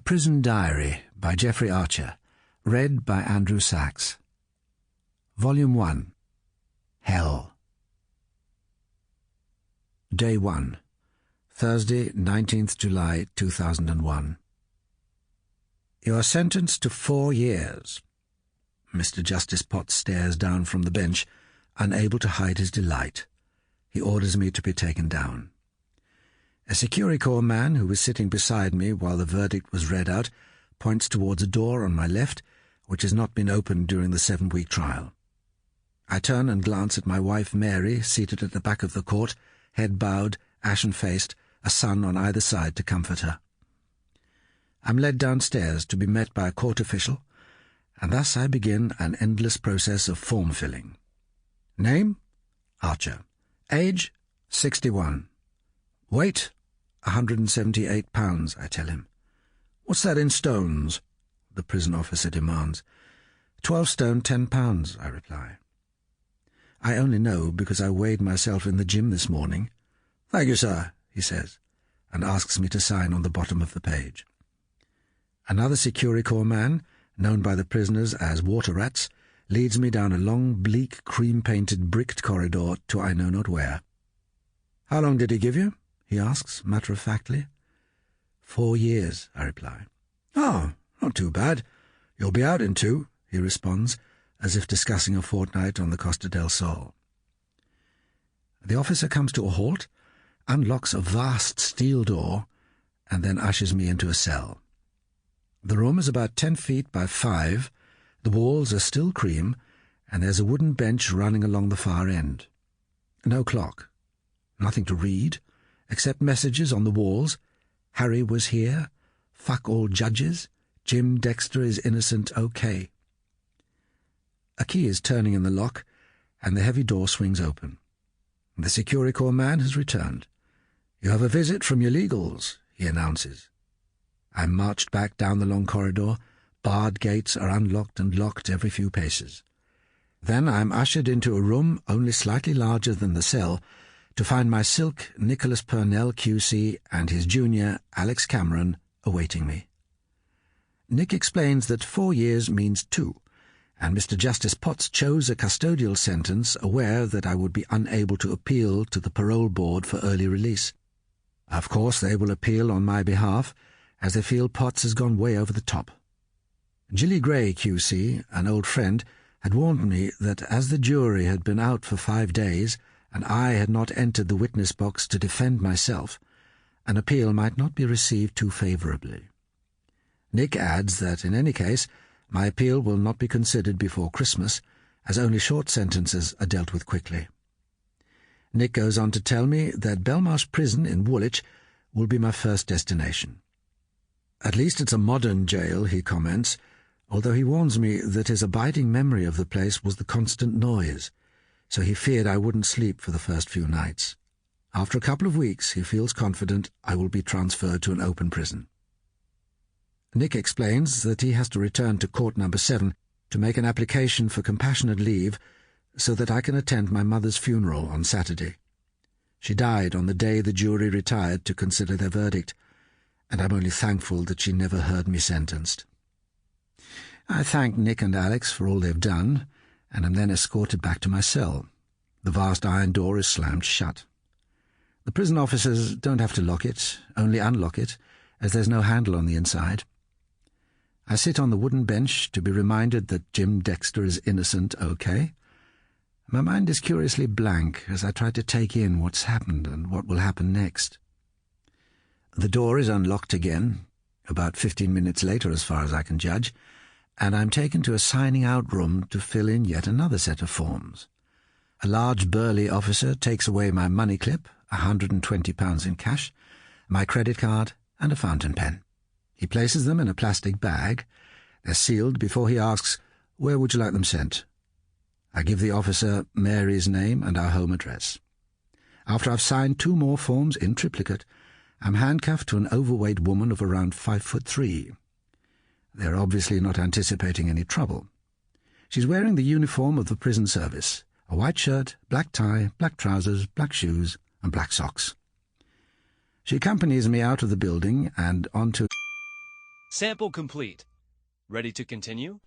Prison Diary by Geoffrey Archer. Read by Andrew Sachs. Volume 1. Hell. Day 1. Thursday, 19th July 2001. You are sentenced to 4 years. Mr. Justice Potts stares down from the bench, unable to hide his delight. He orders me to be taken down. A Security Corps man who was sitting beside me while the verdict was read out points towards a door on my left, which has not been opened during the 7-week trial. I turn and glance at my wife Mary, seated at the back of the court, head bowed, ashen-faced, a son on either side to comfort her. I'm led downstairs to be met by a court official, and thus I begin an endless process of form-filling. Name? Archer. Age? 61. Weight? 178 pounds, I tell him. What's that in stones? The prison officer demands. 12 stone 10 pounds, I reply. I only know because I weighed myself in the gym this morning. Thank you, sir, he says, and asks me to sign on the bottom of the page. Another Security Corps man, known by the prisoners as water rats, leads me down a long, bleak, cream-painted, bricked corridor to I know not where. How long did he give you? He asks, matter-of-factly. 4 years, I reply. Oh, not too bad. You'll be out in 2, he responds, as if discussing a fortnight on the Costa del Sol. The officer comes to a halt, unlocks a vast steel door, and then ushers me into a cell. The room is about 10 feet by 5, the walls are still cream, and there's a wooden bench running along the far end. No clock. Nothing to read, except messages on the walls. Harry was here. Fuck all judges. Jim Dexter is innocent, okay. A key is turning in the lock, and the heavy door swings open. The Security Corps man has returned. You have a visit from your legals, he announces. I'm marched back down the long corridor. Barred gates are unlocked and locked every few paces. Then I'm ushered into a room only slightly larger than the cell, to find my silk Nicholas Purnell QC and his junior, Alex Cameron, awaiting me. Nick explains that 4 years means 2, and Mr. Justice Potts chose a custodial sentence, aware that I would be unable to appeal to the parole board for early release. Of course they will appeal on my behalf, as they feel Potts has gone way over the top. Gilly Gray QC, an old friend, had warned me that as the jury had been out for 5 days, and I had not entered the witness box to defend myself, an appeal might not be received too favourably. Nick adds that, in any case, my appeal will not be considered before Christmas, as only short sentences are dealt with quickly. Nick goes on to tell me that Belmarsh Prison in Woolwich will be my first destination. At least it's a modern jail, he comments, although he warns me that his abiding memory of the place was the constant noise, so he feared I wouldn't sleep for the first few nights. After a couple of weeks, he feels confident I will be transferred to an open prison. Nick explains that he has to return to court number 7 to make an application for compassionate leave so that I can attend my mother's funeral on Saturday. She died on the day the jury retired to consider their verdict, and I'm only thankful that she never heard me sentenced. I thank Nick and Alex for all they've done, and am then escorted back to my cell. The vast iron door is slammed shut. The prison officers don't have to lock it, only unlock it, as there's no handle on the inside. I sit on the wooden bench to be reminded that Jim Dexter is innocent, okay. My mind is curiously blank as I try to take in what's happened and what will happen next. The door is unlocked again, about 15 minutes later as far as I can judge, and I'm taken to a signing-out room to fill in yet another set of forms. A large burly officer takes away my money clip, £120 in cash, my credit card, and a fountain pen. He places them in a plastic bag. They're sealed before he asks, "Where would you like them sent?" I give the officer Mary's name and our home address. After I've signed 2 more forms in triplicate, I'm handcuffed to an overweight woman of around 5'3". They're obviously not anticipating any trouble. She's wearing the uniform of the prison service, a white shirt, black tie, black trousers, black shoes, and black socks. She accompanies me out of the building and onto Sample complete. Ready to continue?